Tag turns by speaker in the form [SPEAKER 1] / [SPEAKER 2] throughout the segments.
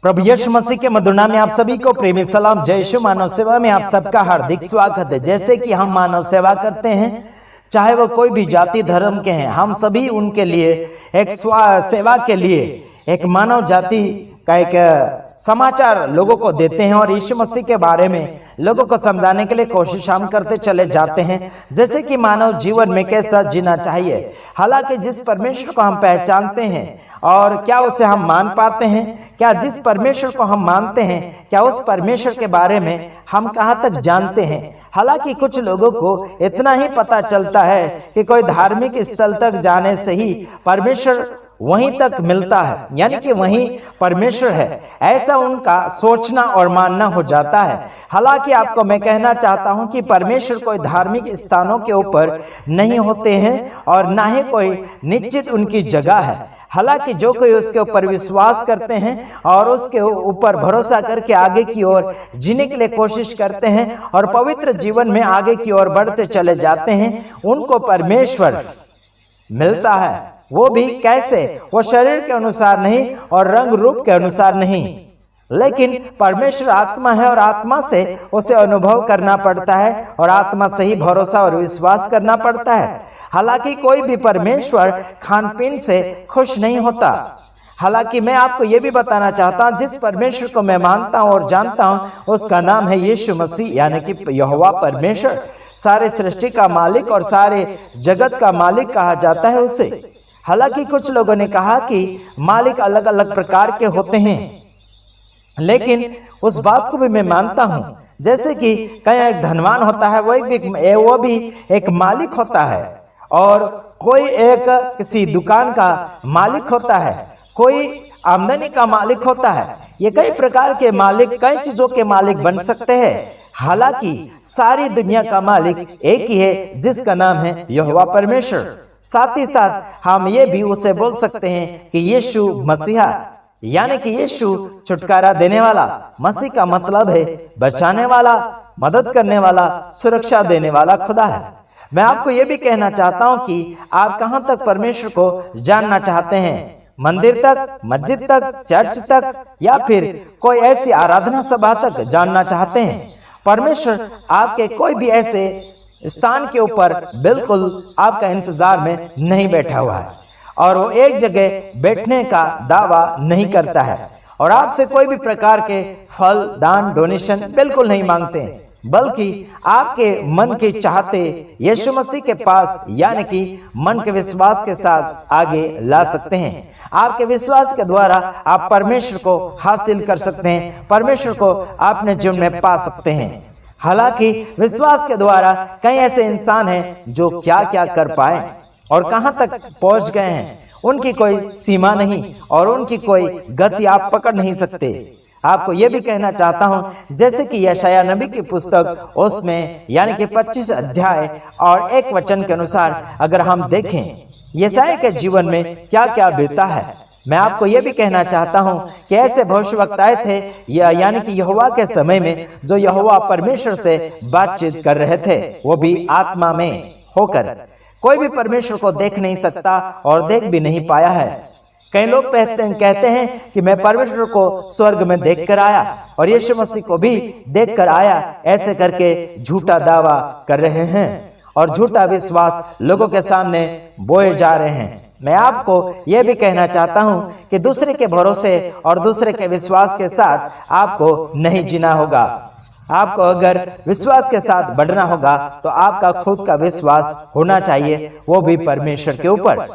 [SPEAKER 1] प्रभु यीशु मसीह के मधुर नाम में आप सभी को प्रेमी सलाम। जय यीशु मानव सेवा में आप सबका हार्दिक स्वागत है। जैसे कि हम मानव सेवा करते हैं, चाहे वो कोई भी जाति धर्म के हैं, हम सभी उनके लिए एक सेवा के लिए एक मानव जाति का एक समाचार लोगों को देते हैं और यीशु मसीह के बारे में लोगों को समझाने के लिए कोशिश हम करते चले जाते हैं। जैसे कि मानव जीवन में कैसा जीना चाहिए। हालांकि जिस परमेश्वर को हम पहचानते हैं और क्या उसे हम मान पाते हैं, क्या जिस परमेश्वर को हम मानते हैं, क्या उस परमेश्वर के बारे में हम कहाँ तक जानते हैं। हालांकि कुछ लोगों को इतना ही पता चलता है कि कोई धार्मिक स्थल तक जाने से ही परमेश्वर वहीं तक मिलता है, यानी कि वहीं परमेश्वर है, ऐसा उनका सोचना और मानना हो जाता है। हालांकि आपको मैं कहना चाहता हूं कि परमेश्वर कोई धार्मिक स्थानों के ऊपर नहीं होते हैं और ना ही कोई निश्चित उनकी जगह है। हालांकि जो कोई उसके ऊपर विश्वास करते हैं और उसके ऊपर भरोसा करके आगे की ओर जीने के लिए कोशिश करते हैं और पवित्र जीवन में आगे की ओर बढ़ते चले जाते हैं, उनको परमेश्वर मिलता है। वो भी कैसे? वो शरीर के अनुसार नहीं और रंग रूप के अनुसार नहीं, लेकिन परमेश्वर आत्मा है और आत्मा से उसे अनुभव करना पड़ता है और आत्मा से ही भरोसा और विश्वास करना पड़ता है। हालांकि कोई भी परमेश्वर खान पीन से खुश नहीं होता। हालांकि मैं आपको यह भी बताना चाहता हूं, जिस परमेश्वर को मैं मानता हूं और जानता हूं उसका नाम है यीशु मसीह, यानी कि यहोवा परमेश्वर। सारे सृष्टि का मालिक और सारे जगत का मालिक कहा जाता है उसे। हालांकि कुछ लोगों ने कहा कि मालिक अलग अलग प्रकार के होते हैं, लेकिन उस बात को भी मैं मानता हूं। जैसे कि कहीं एक धनवान होता है, वो भी एक मालिक होता है, और कोई एक किसी दुकान का मालिक होता है, कोई आमदनी का मालिक होता है। ये कई प्रकार के मालिक, कई चीजों के मालिक बन सकते हैं। हालांकि सारी दुनिया का मालिक एक ही है, जिसका नाम है यहोवा परमेश्वर। साथ ही साथ हम ये भी उसे बोल सकते हैं कि यीशु मसीहा, यानी कि यीशु छुटकारा देने वाला। मसीह का मतलब है बचाने वाला, मदद करने वाला, सुरक्षा देने वाला खुदा है। मैं आपको ये भी कहना चाहता हूं कि आप कहां तक परमेश्वर को जानना चाहते हैं, मंदिर तक, मस्जिद तक, चर्च तक, या फिर कोई ऐसी आराधना सभा तक जानना चाहते हैं। परमेश्वर आपके कोई भी ऐसे स्थान के ऊपर बिल्कुल आपका इंतजार में नहीं बैठा हुआ है और वो एक जगह बैठने का दावा नहीं करता है और आपसे कोई भी प्रकार के फल, दान, डोनेशन बिल्कुल नहीं मांगते हैं, बल्कि आपके मन की चाहते यीशु मसीह के पास, यानी कि मन के विश्वास के साथ आगे ला सकते हैं। आपके विश्वास के द्वारा आप परमेश्वर को हासिल कर सकते हैं, परमेश्वर को अपने जीवन में पा सकते हैं। हालांकि विश्वास के द्वारा कई ऐसे इंसान हैं जो क्या क्या कर पाए और कहां तक पहुंच गए हैं, उनकी कोई सीमा नहीं और उनकी कोई गति आप पकड़ नहीं सकते। आपको यह भी कहना चाहता हूं, जैसे कि यशायाह नबी की पुस्तक, उसमें यानी कि 25 अध्याय और 1 वचन के अनुसार अगर हम देखें यशायाह के जीवन में क्या क्या बीता है। मैं आपको यह भी कहना चाहता हूं कि ऐसे भविष्यवक्ताएं थे, यानी कि यहोवा के समय में, जो यहोवा परमेश्वर से बातचीत कर रहे थे, वो भी आत्मा में होकर। कोई भी परमेश्वर को देख नहीं सकता और देख भी नहीं पाया है। कई लोग कहते हैं कि मैं परमेश्वर को स्वर्ग में देख कर आया और यीशु मसीह को भी देख कर आया, ऐसे करके झूठा दावा कर रहे हैं और झूठा विश्वास लोगों के सामने बोए जा रहे हैं। मैं आपको यह भी कहना चाहता हूं कि दूसरे के भरोसे और दूसरे के विश्वास के साथ आपको नहीं जीना होगा। आपको अगर विश्वास के साथ बढ़ना होगा तो आपका खुद का विश्वास होना चाहिए, वो भी परमेश्वर के ऊपर।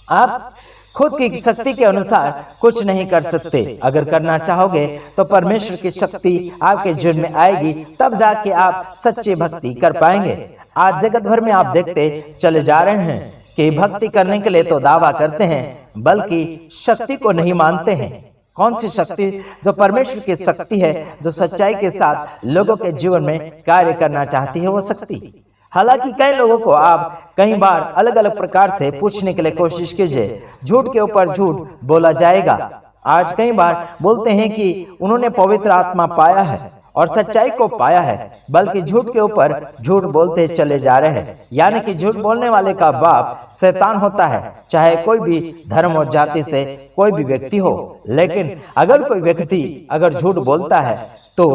[SPEAKER 1] आप खुद की शक्ति के अनुसार कुछ नहीं कर सकते। अगर करना चाहोगे तो परमेश्वर की शक्ति आपके जीवन में आएगी, तब जाके आप सच्ची भक्ति कर पाएंगे। आज जगत भर में आप देखते चले जा रहे हैं कि भक्ति करने के लिए तो दावा करते हैं, बल्कि शक्ति को नहीं मानते हैं। कौन सी शक्ति? जो परमेश्वर की शक्ति है, जो सच्चाई के साथ लोगों के जीवन में कार्य करना चाहती है, वो शक्ति। हालांकि कई लोगों को आप कई बार अलग अलग प्रकार से पूछने के लिए कोशिश कीजिए, झूठ के ऊपर झूठ बोला जाएगा। आज कई बार बोलते हैं कि उन्होंने पवित्र आत्मा पाया है और सच्चाई को पाया है, बल्कि झूठ के ऊपर झूठ बोलते चले जा रहे हैं। यानी कि झूठ बोलने वाले का बाप शैतान होता है, चाहे कोई भी धर्म और जाति से कोई भी व्यक्ति हो। लेकिन अगर कोई व्यक्ति अगर झूठ बोलता है तो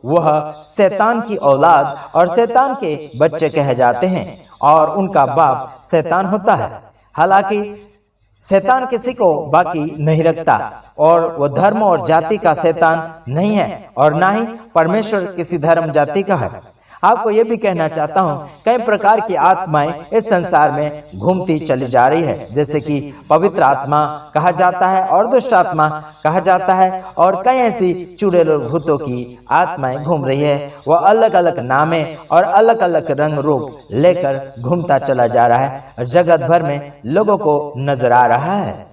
[SPEAKER 1] वह शैतान की औलाद और शैतान के बच्चे कहे जाते हैं और उनका बाप शैतान होता है। हालांकि शैतान किसी को बाकी नहीं रखता और वह धर्म और जाति का शैतान नहीं है और ना ही परमेश्वर किसी धर्म जाति का है। आपको यह भी कहना चाहता हूं, कई प्रकार की आत्माएं इस संसार में घूमती चली जा रही है, जैसे कि पवित्र आत्मा कहा जाता है और दुष्ट आत्मा कहा जाता है, और कई ऐसी चुड़ैल भूतों की आत्माएं घूम रही है। वह अलग अलग नामे और अलग अलग रंग रूप लेकर घूमता चला जा रहा है और जगत भर में लोगों को नजर आ रहा है।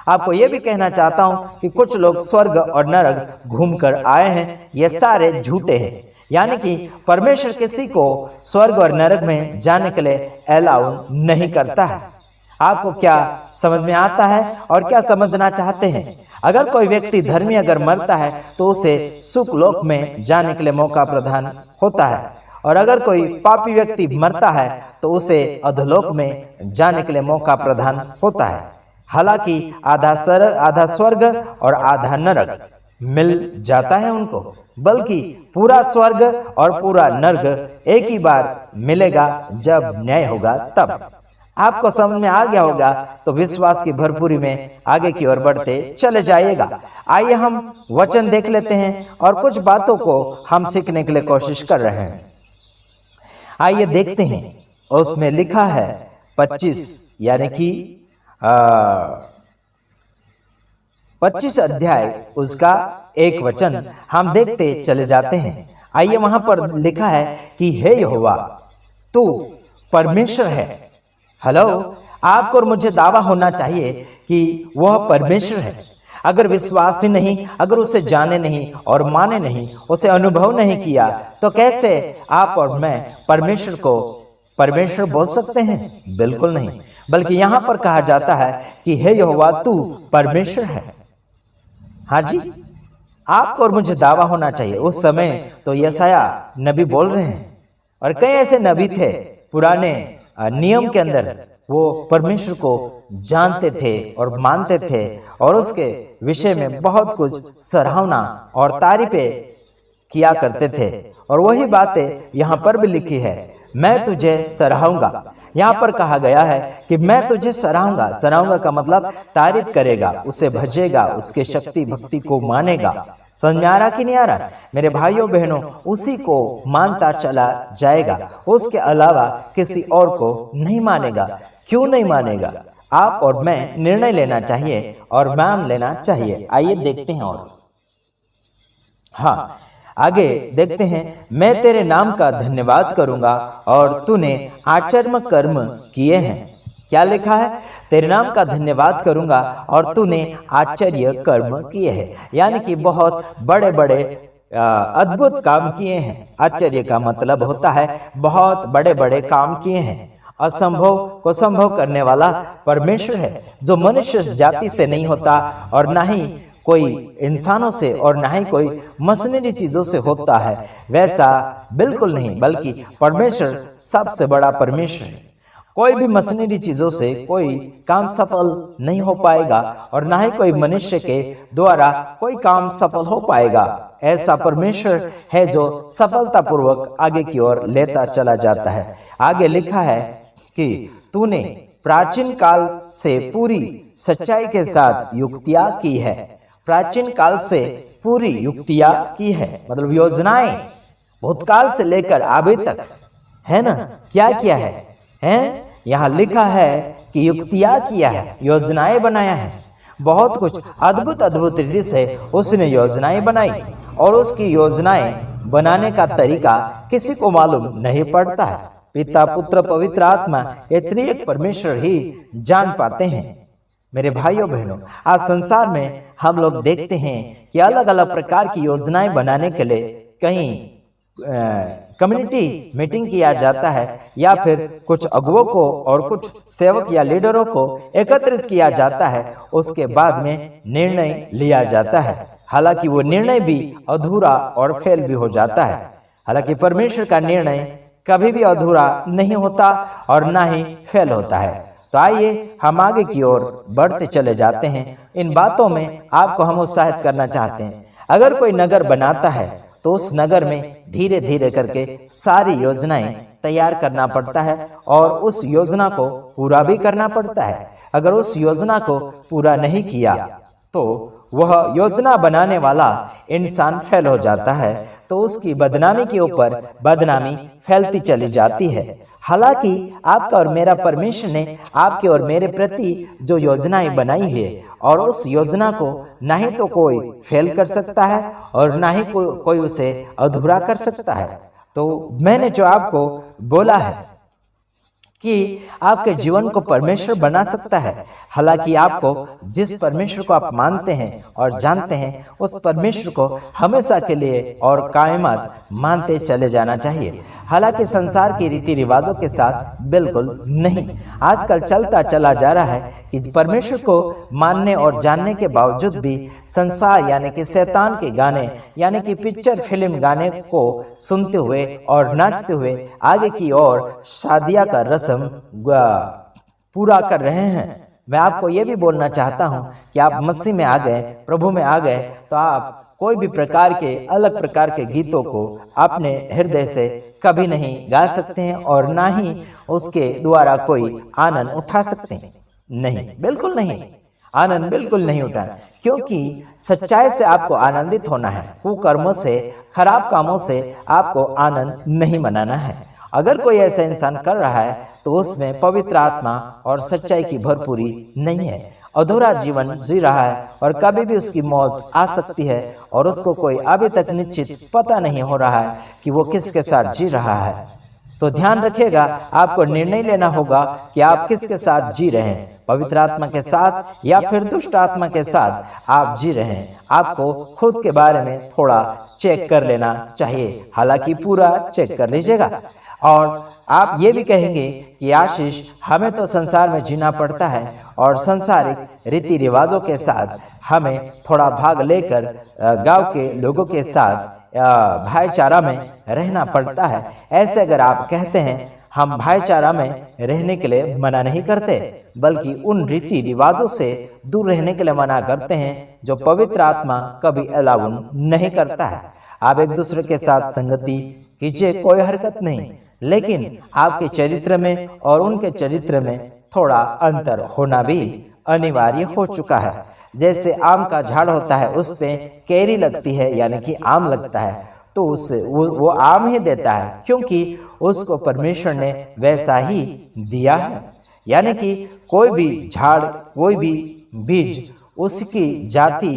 [SPEAKER 1] आपको यह भी कहना चाहता हूं कि कुछ लोग स्वर्ग और नरक घूम कर आए हैं, ये सारे झूठे हैं। यानी कि परमेश्वर किसी को स्वर्ग और नरक में जाने के लिए अलाउ नहीं करता है। आपको क्या समझ में आता है और क्या समझना चाहते हैं? अगर कोई व्यक्ति धर्मी अगर मरता है तो उसे सुख लोक में जाने के लिए मौका प्रदान होता है, और अगर कोई पापी व्यक्ति मरता है तो उसे अधोलोक में जाने के लिए मौका प्रदान होता है। हालांकि आधा स्वर्ग और आधा नरक मिल जाता है उनको, बल्कि पूरा स्वर्ग और पूरा नरक एक ही बार मिलेगा जब न्याय होगा तब। आपको समझ में आ गया होगा तो विश्वास की भरपूरी में आगे की ओर बढ़ते चले जाइएगा। आइए हम वचन देख लेते हैं और कुछ बातों को हम सीखने के लिए कोशिश कर रहे हैं। आइए देखते हैं। उसमें लिखा है 25 यानी कि 25 अध्याय उसका 1 वचन हम देखते चले जाते हैं। आइए वहां पर लिखा है कि हे यहोवा तू परमेश्वर है। हेलो, आपको और मुझे दावा होना चाहिए कि वह परमेश्वर है। अगर विश्वास ही नहीं, अगर उसे जाने नहीं और माने नहीं, उसे अनुभव नहीं किया, तो कैसे आप और मैं परमेश्वर को परमेश्वर बोल सकते हैं? बिल्कुल नहीं। बल्कि यहां पर कहा जाता है कि हे यहोवा तू परमेश्वर है। हाँ जी, आपको और मुझे दावा होना चाहिए। उस समय तो यशाया नबी बोल रहे हैं और कई ऐसे नबी थे पुराने नियम के अंदर, वो परमेश्वर को जानते थे और मानते थे और उसके विषय में बहुत कुछ सराहना और तारीफें किया करते थे। और वही बातें यहाँ पर भी लिखी है, मैं तुझे सराहूंगा। यहाँ पर कहा गया है कि मैं तुझे सराहूंगा। सराहूंगा का मतलब तारीफ करेगा, उसे भजेगा, उसके शक्ति भक्ति को मानेगा। समझ में आ रहा कि नहीं आ रहा? मेरे भाइयों बहनों, उसी को मानता चला जाएगा, उसके अलावा किसी और को नहीं मानेगा। क्यों नहीं मानेगा? आप और मैं निर्णय लेना चाहिए और मान लेना चाहिए। आइए देखते हैं। और हाँ, आगे देखते हैं। मैं तेरे नाम का धन्यवाद करूंगा और तूने आश्चर्य कर्म किए हैं। क्या लिखा है? तेरे नाम का धन्यवाद करूंगा और तूने आश्चर्य कर्म किए हैं। यानी कि बहुत बड़े बड़े अद्भुत काम किए हैं। आश्चर्य का मतलब होता है बहुत बड़े बड़े काम किए हैं। असंभव को संभव करने वाला परमेश्वर है, जो मनुष्य जाति से नहीं होता और ना ही कोई इंसानों से और ना ही कोई मशीनरी चीजों से होता है। वैसा बिल्कुल नहीं, बल्कि परमेश्वर सबसे बड़ा परमेश्वर है। कोई भी मशीनरी चीजों से कोई काम सफल नहीं हो पाएगा और ना ही कोई मनुष्य के द्वारा कोई काम सफल हो पाएगा। ऐसा परमेश्वर है जो सफलतापूर्वक आगे की ओर लेता चला जाता है। आगे लिखा है कि तूने प्राचीन काल से पूरी सच्चाई के साथ युक्तियां की है। प्राचीन काल से पूरी युक्तियां की है मतलब योजनाएं, भूतकाल से लेकर अभी तक, है ना? क्या किया है? हैं? यहाँ लिखा है कि युक्तियां किया है, योजनाएं बनाया है। बहुत कुछ अद्भुत अद्भुत रीति से उसने योजनाएं बनाई और उसकी योजनाएं बनाने का तरीका किसी को मालूम नहीं पड़ता है। पिता, पुत्र, पवित्र आत्मा, ये त्रिएक परमेश्वर ही जान पाते हैं। मेरे भाइयों बहनों, आज संसार में हम लोग देखते हैं कि अलग अलग प्रकार की योजनाएं बनाने के लिए कहीं कम्युनिटी मीटिंग किया जाता है या फिर कुछ अगुवों को और कुछ सेवक या लीडरों को एकत्रित किया जाता है। उसके बाद में निर्णय लिया जाता है। हालांकि वो निर्णय भी अधूरा और फेल भी हो जाता है। हालांकि परमेश्वर का निर्णय कभी भी अधूरा नहीं होता और ना ही फेल होता है। तो आइए हम आगे की ओर बढ़ते चले जाते हैं। इन बातों में आपको हम उत्साहित करना चाहते हैं। अगर कोई नगर बनाता है तो उस नगर में धीरे धीरे करके सारी योजनाएं तैयार करना पड़ता है और उस योजना को पूरा भी करना पड़ता है। अगर उस योजना को पूरा नहीं किया तो वह योजना बनाने वाला इंसान फेल हो जाता है, तो उसकी बदनामी के ऊपर बदनामी फैलती चली जाती है। हालांकि आपका और मेरा परमेश्वर ने आपके और मेरे प्रति जो योजनाएं बनाई है और उस योजना को ना ही तो कोई फेल कर सकता है और ना ही कोई उसे अधूरा कर सकता है। तो मैंने जो आपको बोला है कि आपके जीवन को परमेश्वर बना सकता है। हालांकि आपको जिस परमेश्वर को आप मानते हैं और जानते हैं उस परमेश्वर को हमेशा के लिए और कायमत मानते चले जाना चाहिए। हालांकि संसार की रीति रिवाजों के साथ बिल्कुल नहीं। आजकल चलता चला जा रहा है कि परमेश्वर को मानने और जानने के बावजूद भी संसार यानी कि शैतान के गाने यानी कि पिक्चर फिल्म गाने को सुनते हुए और नाचते हुए आगे की ओर शादियां का रस्म पूरा कर रहे हैं। मैं आपको ये भी बोलना चाहता हूं कि आप मसीह में आ गए, प्रभु में आ गए, तो आप कोई भी प्रकार के अलग प्रकार के गीतों को अपने हृदय से कभी नहीं गा सकते हैं और ना ही उसके द्वारा कोई आनंद उठा सकते हैं। नहीं, बिल्कुल नहीं, आनंद बिल्कुल नहीं उठाना, क्योंकि सच्चाई से आपको आनंदित होना है। कुकर्मों से, खराब कामों से आपको आनंद नहीं मनाना है। अगर कोई ऐसा इंसान कर रहा है तो उसमें पवित्र आत्मा और सच्चाई की भरपूरी नहीं है। अधूरा जीवन जी रहा है और कभी भी उसकी मौत आ सकती है और उसको कोई अभी तक निश्चित पता नहीं हो रहा है कि वो किसके साथ जी रहा है। तो ध्यान रखिएगा, आपको निर्णय लेना होगा कि आप किसके साथ जी रहे हैं, पवित्र आत्मा के साथ या फिर दुष्ट आत्मा के साथ आप जी रहे हैं। आपको खुद के बारे में थोड़ा चेक कर लेना चाहिए। हालांकि पूरा चेक कर लीजिएगा। और आप ये भी कहेंगे कि आशीष, हमें तो संसार में जीना पड़ता है और संसारिक रीति रिवाजों के साथ हमें थोड़ा भाग लेकर गांव के लोगों के साथ भाईचारा में रहना पड़ता है। ऐसे अगर आप कहते हैं, हम भाईचारा में रहने के लिए मना नहीं करते, बल्कि उन रीति रिवाजों से दूर रहने के लिए मना करते हैं जो पवित्र आत्मा कभी अलाउ नहीं करता है। आप एक दूसरे के साथ संगति कीजिए, कोई हरकत नहीं, लेकिन आपके चरित्र में और उनके चरित्र में थोड़ा अंतर होना भी अनिवार्य हो चुका है। जैसे आम का झाड़ होता है, उस पे कैरी लगती है यानी कि आम लगता है, तो उससे वो आम ही देता है, क्योंकि उसको परमेश्वर ने वैसा ही दिया है। यानी कि कोई भी झाड़, कोई भी बीज उसकी जाति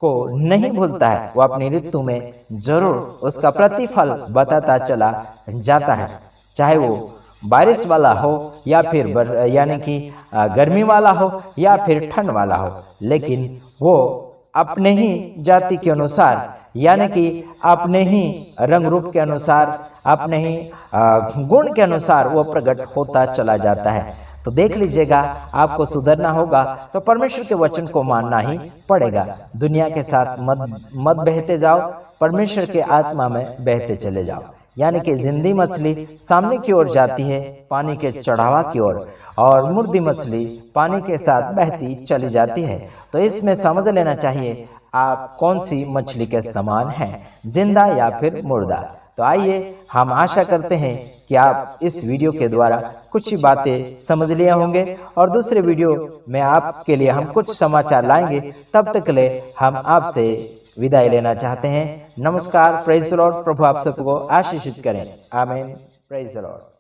[SPEAKER 1] को नहीं भूलता है, वो अपनी ऋतु में जरूर उसका प्रतिफल बताता चला जाता है। चाहे वो बारिश वाला हो या फिर यानी कि गर्मी वाला हो या फिर ठंड वाला हो, लेकिन वो अपने ही जाति के अनुसार यानी कि अपने ही रंग रूप के अनुसार, अपने ही गुण के अनुसार वो प्रकट होता चला जाता है। तो देख लीजिएगा, आपको सुधरना होगा तो परमेश्वर के वचन को मानना ही पड़ेगा। दुनिया के साथ मत बहते जाओ, परमेश्वर के आत्मा में बहते चले जाओ। यानी कि जिंदी मछली सामने की ओर जाती है, पानी के चढ़ावा की ओर, और मुर्दी मछली पानी के साथ बहती चली जाती है। तो इसमें समझ लेना चाहिए आप कौन सी मछली के समान हैं, जिंदा या फिर मुर्दा। तो आइए, हम आशा करते हैं कि आप इस वीडियो के द्वारा कुछ ही बातें समझ लिए होंगे और दूसरे वीडियो में आपके लिए हम कुछ समाचार लाएंगे। तब तक के लिए हम आपसे विदाई लेना चाहते हैं। नमस्कार, प्रेज़ द लॉर्ड। प्रभु आप सबको आशीषित करें। आमीन। Praise the Lord.